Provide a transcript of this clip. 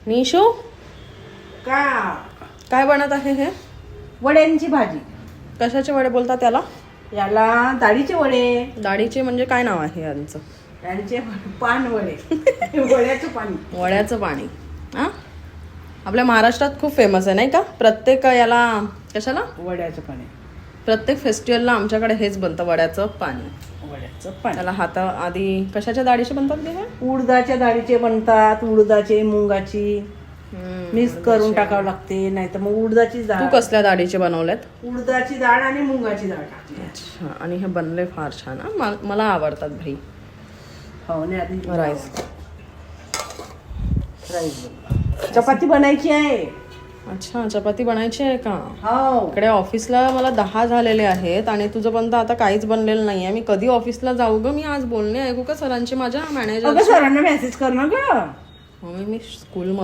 निशू का काय बनत आहे हे? वड्यांची भाजी. कशाचे वडे बोलतात त्याला? याला डाळीचे वडे. डाळीचे म्हणजे काय नाव आहे यांचं? यांचे पान वडे. वड्याचं पाणी. वड्याचं पाणी. हा, आपल्या महाराष्ट्रात खूप फेमस आहे नाही का? प्रत्येक याला कशाला वड्याचं पाणी. प्रत्येक फेस्टिवलला आमच्याकडे हेच बनतं, वड्याचं पाणी. वड्याचं पाणी. त्याला हाता आधी कशाच्या डाळीचे बनतात ते हे? उडदाच्या डाळीचे बनतात, उडदाचे मुंगाची मिक्स करून टाकावं लागते, नाही तर मग उडदाची तू डाळ. कसल्या डाळीचे बनवलेत? उडदाची डाळ आणि मुंगाची डाळ टाकली. अच्छा, आणि हे बनले फार छान. हा, मला आवडतात भाई. हो नाही आधी राईस. राईस चपाती बनायची आहे. अच्छा, चपाती बनायची आहे का? हो इकडे ऑफिसला मला 10 झालेले आहेत आणि तुझं पण आता काहीच बनलेलं नाहीये. मी कधी ऑफिसला जाऊ ग? मी आज बोलणे ऐकू का सरांचे, माझ्या मॅनेजर? सरांना मेसेज कर ना ग. मी स्कूलमध्ये